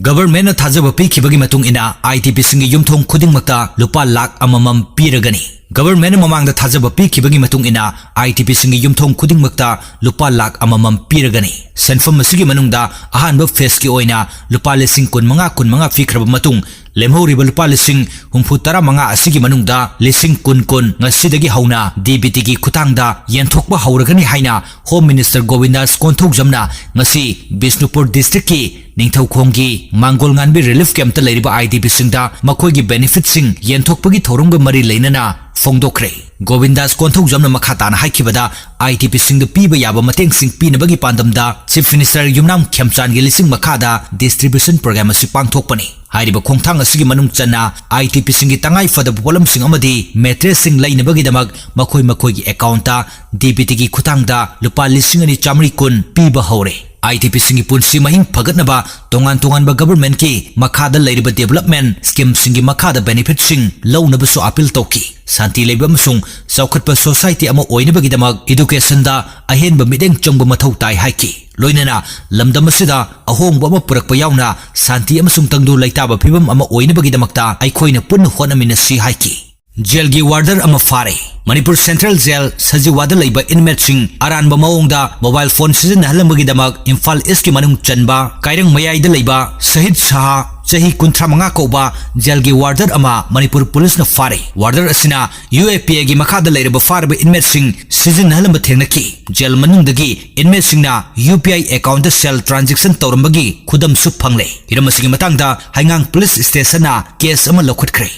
Government thajaba pikibagi matung ina ITP singi yumthong khudingmakta lupa lakh amamam piragani. Government mamangda thajaba pikibagi matung ina ITP singi yumthong khudingmakta lupa lakh amamam piragani. Senfam masigi manungda ahanba phase ki oina lupa lising kun manga fikraba matung lemhoriba lupa lising humphutara manga asigi manungda lising kun ngasidagi hauna DBT gi khutangda yenthokba hauragani haina Home Minister Govindas konthok jamna ngasi Bishnupur district ki Ningthaukhongi Mangol Nganbi Relief Camp ta leiriba IDP singda makhoi benefit sing yenthokpagi thorumga mari leinana fongdokre. Govindas konthok jamna makhatana haikibada IDP singda piba yaba mateng sing pinabagi pandamda Chief Minister Yumnam Khemchan gi lising makhada distribution program asi pangthokpani. Hairiba khongthang asigi manung channa IDP singi tangai fada polam sing amadi mattress sing lainabagi damak makhoi gi account ta DBT gi khutangda lupa lising ani chamri kun piba hore. ITP singi punsi mahing phagatnaba tongan ba government ki makhada leiriba development scheme singi makhada benefit sing launaba so appeal toki santi leiba masung saukhatpa society ama oinabagi damak education da ahenba mideng chongba mathau tai haiki loinana lamdam asida ahongba ama purakpa yauna santi amasung tangdu leitaba phibam ama oinabagi damakta aikhoina punna honamina si haiki. Jail gi warder ama fare Manipur Central Jail Sajiwada leiba inmate sing aranba maungda mobile phone season halamagi damak Imphal East ki manung chanba kairang mayai da leiba Shahid Shah chahi kunthra manga koba jail gi warder ama Manipur police na fare warder asina UAPA gi makhada leiraba farba inmate sing season halamba thengnaki jail manungdagi inmate sing na UPI account da sell transaction tawrambagi khudam su phangle iramasigi matangda haingang police station na case ama lokhutkre.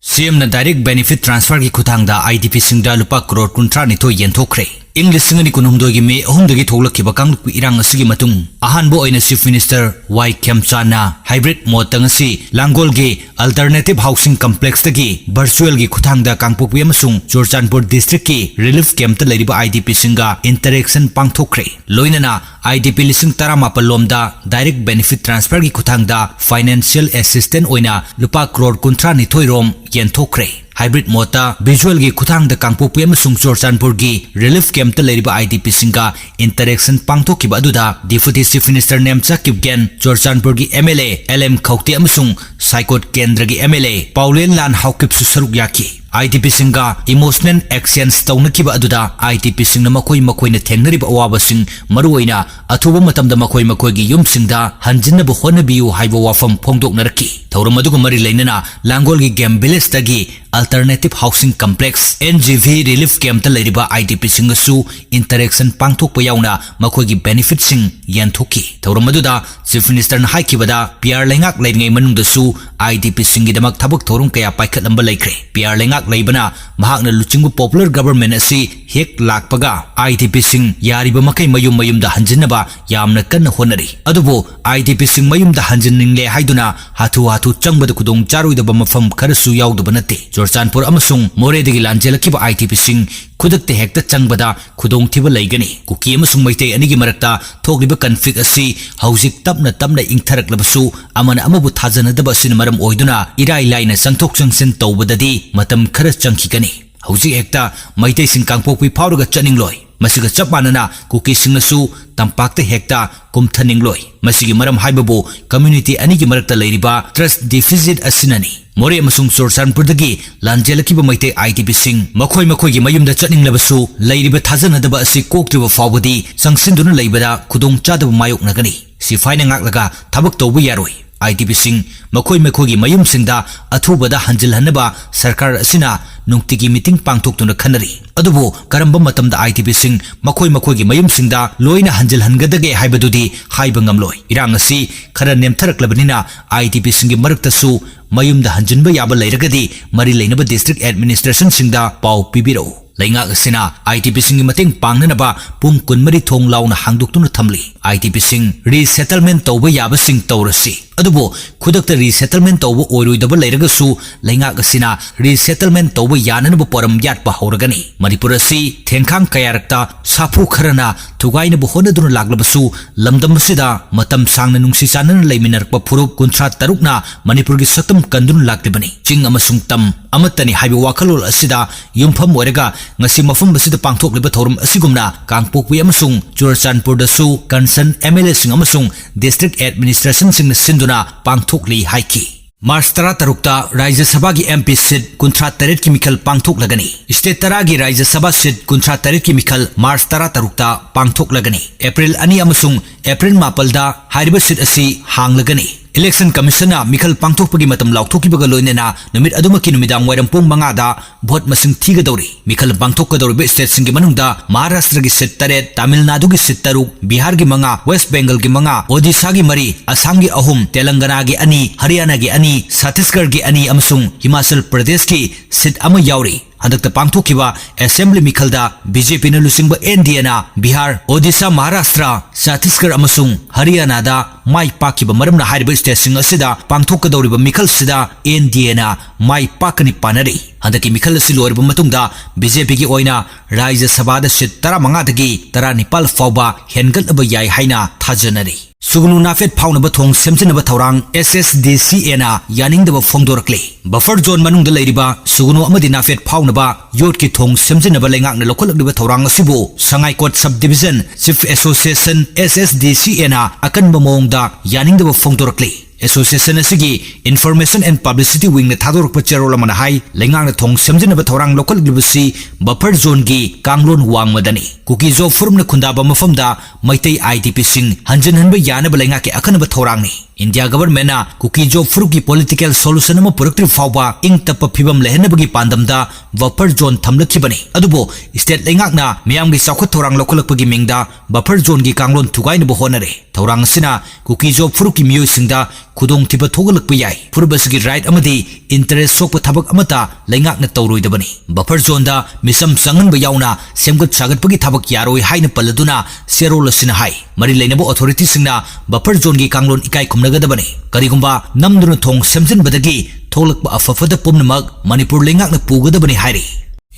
CM na direct benefit transfer ki khutangda IDP singda lupa crore kunthra nitho yenthokre. English singani kunumdoi me ahumdagi thoglakhiba kanglupi irang asigi matung ahanbo oina Chief Minister Y Khemchana hybrid mode tangasi Langol gi alternative housing complex tagi virtual gi khuthangda kangpokpi amasung Churchanpur district ki relief camp ta leiriba IDP singa interaction pangthokre loinana IDP lising taramapal lomda direct benefit transfer gi khuthangda financial assistance oina lupa crore kunthra nithoi rom yenthokre. Hybrid mota visual gi khuthang da kangpokpi amasung Churchanpur gi relief camp ta leiriba IDP singa interaction pangthokiba aduda Deputy Chief Minister Nemcha Kipgen Churchanpur gi MLA LM Khawti amasung Saikot Kendra gi MLA Paulen Lan Haukip su saruk yaki. ITP singa emotional actions tawnakiba aduda ITP singna makhoi na thengnariba awaba sing maruoina athuba matamda makhoi gi yum singda hanjinnabu honabiu haiba wafam phongdoknaraki thauram aduga mari leinana Langol gi game village tagi alternative housing complex NGV relief camp ta leiriba ITP singa su interaction pangthokpa yauna makhoi gi benefit sing yanthoki thauram aduda Chief Minister na haikibada PR lengak leingai manungda su ITP singi damak thabak thorum kaya paikhatlamba laikre. PR lengak laibana mahakna luchingu popular government asi hek lakpaga ITP sing yariba makai mayum da hanjinnaba yamna kanna honari adubo ITP sing mayum da hanjinningle haiduna hatu changbada kudong charuidaba mafam kharasu yaudaba nate. Churchanpur amasung Moredagi lanjelakiba ITP sing khudakte hekta changbada khudong thiba leigani kuki amasung maitei anigi marakta thokliba conflict asi haujik tapna ingtharaklabasu amana amabu thajanadaba sin maram oiduna irai laina changthok changsin tawbadadi matam khara changkhikani haujik hekta maitei sing kangpokpi phawraga chaningloi masiga chapmanana kuki singnasu tampakta hekta kumthaningloi masigi maram haibabu community anigi marakta leiriba trust deficit asinani. More amasung Churchanpur dagi lanjelakiba maitei ITP sing makhoi gi mayumda chatninglabasu leiriba thajanadaba asi koktriba fawbadi changsinduna leibada khudong chadaba mayoknagani si faina ngaklaga thabak tawbu yaroi. ITP sing makhoi gi mayum singda athubada hanjilhanaba sarkar asina nungtigi meeting pangthoktuna khanari adubu karamba matamda ITP sing makhoi gi mayum singda loina hanjilhangadage haibadudi haiba ngamloi irang asi khara nemtharaklabanina ITP singi marakta su mayumda hanjinba yaba leiragadi mari leinaba district administration singda pau pibiro leingak asina ITP singi mateng pangnanaba pung kunmari thong launa hangdoktuna thamli ITP sing resettlement tawba yaba sing tawrasi adubo khudakta resettlement tawba oiroidaba leiragasu leingak asina resettlement tawba yananaba poram yatpa hauragani Manipur asi thengkhang kayarakta sapu kharana thugaina bu honaduna laglabasu lamdam asida matam sangna nungsi chanana leiminarpa phurup kunthra tarukna Manipur gi saktam kandun laklibani ching amasung tam amatani haibi wakalol asida yumpham oiraga ngasi mafam basida pangthokliba thorum asigumna kangpokpi amasung Churchanpur dasu concern MLA sing amasung district administration sing na sinduna ꯆꯪꯁꯤꯟꯗꯨꯅ ꯄꯥꯡꯊꯣꯛꯂꯤ ꯍꯥꯏꯈꯤ मार्च 13 राज्य सभा की MP seat 53 की मिखल पांगथोकलगनी state 10 की राज्य सभा seat 53 की मिखल मार्च 13 पांगथोकलगनी अप्रैल 2 अमसुंग अप्रैल 4 Harib seat असी हांगलगनी इलेक्शन कमीशन मिखल पांगथोकपगी मतम लाउथोकिबगा लोइनेना नुमित अदुमकी नुमिदांग वाइरम पुंग 5 दा भोट मसिंग थीगदौरी मिखल पांगथोकदौरिबे स्टेट सिंगी मनुंगदा महाराष्ट्र की सीट 3 तमिलनाडु की सीट 3 बिहार की 5 वेस्ट बंगाल की 5 ओडिशा की 3 असम की 3 तेलंगाना की 2 हरियाणा की 2 छत्तीसगढ़ की 2 अमसुंग हिमाचल प्रदेश की सीट अमा यावरी हदक पांगथोकिबा असेंबली मिखलदा बीजेपी न लुसिंग एनडीए ना बिहार ओडिशा महाराष्ट्र छत्तीसगढ़ अमसुंग हरियाणा दा माई पाकिबा मरमना हारिबा स्टेटसिंग असिदा पांगथोकदौरिबा मिखल सिदा एनडीए ना माई पाकनी पानरी हदकी मिखल असि लोरबा मतुंगदा बीजेपी की ओइना राज्य सभा दा सीट 15 दगी 19 फाउबा हेनगलबा याय हाइना थाजनरी सुगनु नाफेट फाउनब थोंग सेमजिनब थौरांग SSDCA ना यानिंगदब फोंदोरक्ले बफर जोन मनुंग द लेरिबा सुगनु अमदि नाफेट फाउनब योट की थोंग सेमजिनब लेंगाकन लोखलकदिब थौरांग असिबो संगाईकोट sub division chief association SSDCA ना अकनब मोंगदा यानिंगदब फोंदोरक्ले एसोसिएशन असिगी इन्फॉर्मेशन एंड पब्लिसिटी विंग ने थादोरक चेरोल मन हाई लेंगांग थोंग सेमजिनब थौरांग लोकल गिबसी बफर जोन की कांगलोन वांग मदनी कुकी जो फुरम खुंदाब मफमदा मैतै IDP सिंह हंजन हनब यानब लेंगा के अखनब थौरांगनी इंडिया गवर्नमेंट कुकी जो फुरुक की पॉलिटिकल सोल्यूशन अमा पुरक्ति फाउबा इंग तप फिबम लेहनबगी पांदमदा बफर जोन थमलखिबनी अदुबो स्टेट लेंगाकना मियाम की चौखत थौरांग लोकलकपगी मिंगदा बफर जोन की कांगलोन थुगाइनब होनरे थौरांग सिना कुकी जो फुरुक की मियोय सिंगदा खुदोंग थिब थोगलक याय फुरबसगी राइट अमदी इंटरेस्ट सोप थबक अमता लेंगाकना तौरोइदबनी बफर जोनदा मिसम संगनब याउना सेमगत सागतपगी थबक यारोय हाइना पल्लदुना सेरोल सिना हाई मरि लेनब अथॉरिटी सिंगना बफर जोन की कांगलोन इकाई खुमनगदबनी करिगुंबा नमदुना थोंग सेमजिनबदगी थोगलक अफफद पुमनमग मणिपुर लेंगाकना पुगदबनी हाइरी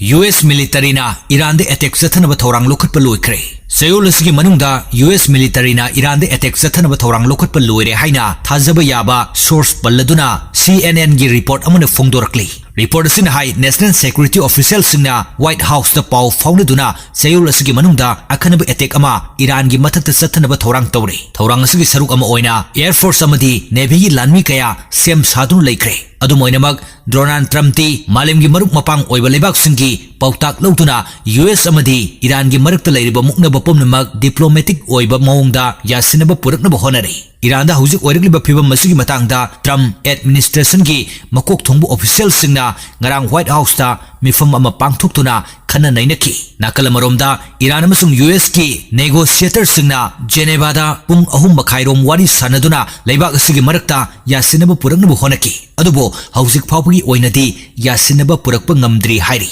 US मिलिटरी ना ईरान दे अटैक चथनब थौरांग लोखटप लोइख्रे सयोल असगी मनुंगदा US मिलिटरी ना ईरान दे अटैक चथनब थौरांग लोखटप लोइरे हाइना थाजब याबा सोर्स पल्लदुना CNN की रिपोर्ट अमन फोंदोरक्ली रिपोर्ट असिन हाई नेशनल सिक्योरिटी ऑफिशियल सिंगना व्हाइट हाउस द पाउ फाउंडुना सयोल असगी मनुंगदा अखनब अटैक अमा ईरान की मथक चथनब थौरांग तौरे थौरांग असगी सरुक अमा ओइना एयर फोर्स अमदी नेवी की लानमी कया सेम सादुन लेख्रे अदुमोइनमक डोनाल्ड ट्रम्प ती मालेम की मरुक मपांग ओइबा लेबाक सिंगी पाउताक लौतुना US अमदी ईरान की मरक लेरिबा मुक्नब पुमनमक डिप्लोमेटिक ओइबा मौंगदा यासिनब पुरकनब होनरे ईरान दा हुजिक ओइरगलिबा फिबम मसिगी मतांगदा ट्रम्प एडमिनिस्ट्रेशन की मकोक थोंबु official सिंगना ngarang White House ta mifam ama pangthukuna khana nainaki nakal maromda Iran amasung US ki negotiator singna Geneva da pung 3 makhairom wari sanaduna leibak asigi marakta yasinaba puraknabu honaki adubo hausik phawpagi oinadi yasinaba purakpa ngamdri hairi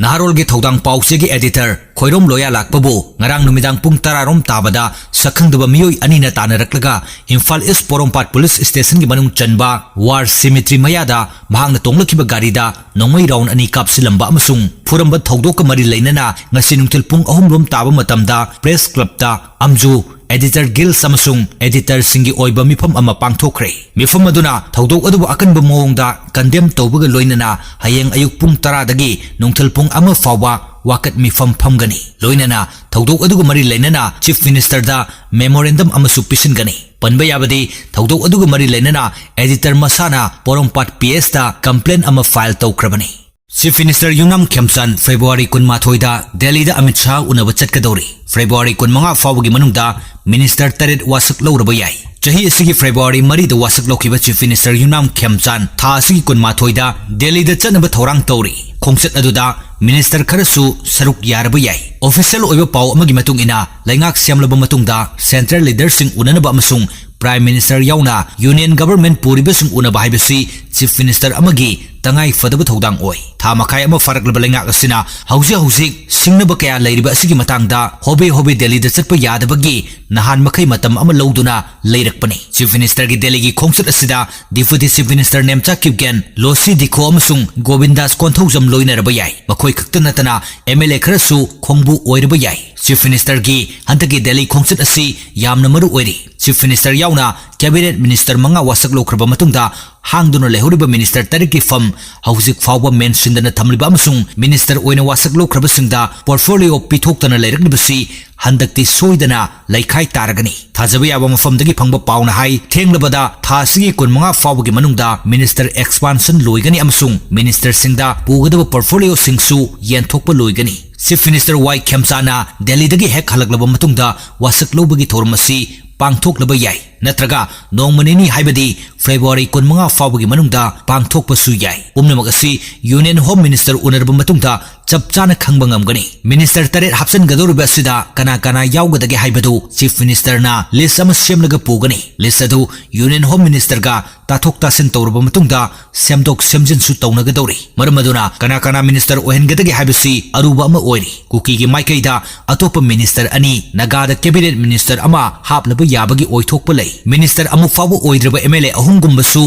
Naharol ge thodang pause ge editor khoirom loya lakpabu ngarang numidang pung 10 rom tabada sakhangdaba miyoi anina tanaraklaga Imphal East Porompat police station gi manung chanba war cemetery mayada mahangna tonglakhiba gari da nongmai round ani kapsilamba amasung furamba thodok mari leinana ngasi nungtil pung 3 rom taba matamda press club da amju editor Gil Samsung editor singi oiba mifam ama pangthokre mifam aduna thodok adubu akanba mawngda condemn tawbaga loinana hayeng ayuk pung 10 dagi nungthal pung ama fawba wakat mifam phamgani loinana thodok adugu mari leinana chief minister da memorandum amasu pisingani panba yabadi thodok adugu mari leinana editor masana Porompat PS da complaint ama file tawkrabani Chief Minister Yungnam Khemchan February 18 da Delhi da Amit Shah unaba chatkadori February 15 fawgi manungda Minister Taret wasak lawraba yai chahi asigi February 3 da wasak lawkiba Chief Minister Yungnam Khemchan tha asigi 18 da Delhi da chanaba thorang tawri khongset aduda Minister kharasu saruk yaraba yai official oiba paw amagi matung ina laingak semlaba matungda central leaders sing unanaba amasung Prime Minister yauna Union Government puribasung unaba haibasi Chief Minister amagi tangai fadaba thodang oi tha makai ama faraklaba lenga asina hauji singnaba kaya leiriba asigi matangda hobe Delhi da chatpa yadabagi nahan makai matam ama loduna leirakpani Chief Minister gi Delhi gi khongsat asida Deputy Chief Minister Nemcha Kipgen Losi Dikho amasung Govindas Konthojam loinaraba yai makhoi khakta natana MLA kharasu khongbu oiraba yai chief minister की हंतकी दिल्ली खोंगचत असि यामना मरु ओइरी chief minister याउना cabinet minister मंगा वासक लोख्रबा मतुंगदा हांगदुना लेहौरिबा मिनिस्टर तरिक की फम हौजिक फावबा मेनसिंदना थमलिबा अमसुंग मिनिस्टर ओइना वासक लोख्रबसिंगदा पोर्टफोलियो पिथोक्तना लेरकलिबसि हंदक्ति सोइदना लैखाई तारगनी थाजबा याबा मफमदगी फंगबा पाउना हाई थेंगलबदा थासिगी कुनमंगा फावबगी मनुंगदा मिनिस्टर एक्सपांशन लोइगनी अमसुंग मिनिस्टर सिंगदा पुगदबा पोर्टफोलियो सिंगसु येनथोकबा लोइगनी चीफ मिनिस्टर वाई खेमचाना दिल्ली हेक हलकलबा मतुंगदा वासक लौबगी थोरमसी पांथोकलबा याई नत्रगा नोंगमनिनी हाइबदी फेब्रुवारी 15 फावबगी मनुंगदा पांथोकपसु याई उमनमगसी यूनियन होम मिनिस्टर उनरबा मतुंगदा चपचाना खंगबा ngamgani मिनिस्टर तरेट हापसनगदौरबा सिदा कना कना यावगदगे हाइबदु चीफ मिनिस्टर ना लिस्ट अमा सेमलगा पुगनी लिस्ट अदु यूनियन होम मिनिस्टर गा ताथोक तासिन तौरबा मतुंगदा सेमदोक सेमजिनसु तौनगदौरी मरमदुना कना कना मिनिस्टर ओहेनगदगे हाइबसी अरुबा अमा ओइरी कुकी गी माइकैदा अतोप मिनिस्टर अनि नगादा कैबिनेट मिनिस्टर अमा हापलबा याबगी ओइथोकपा लै मिनिस्टर अमु फावो ओइद्रबा एमएलए अहुमगुम्बसु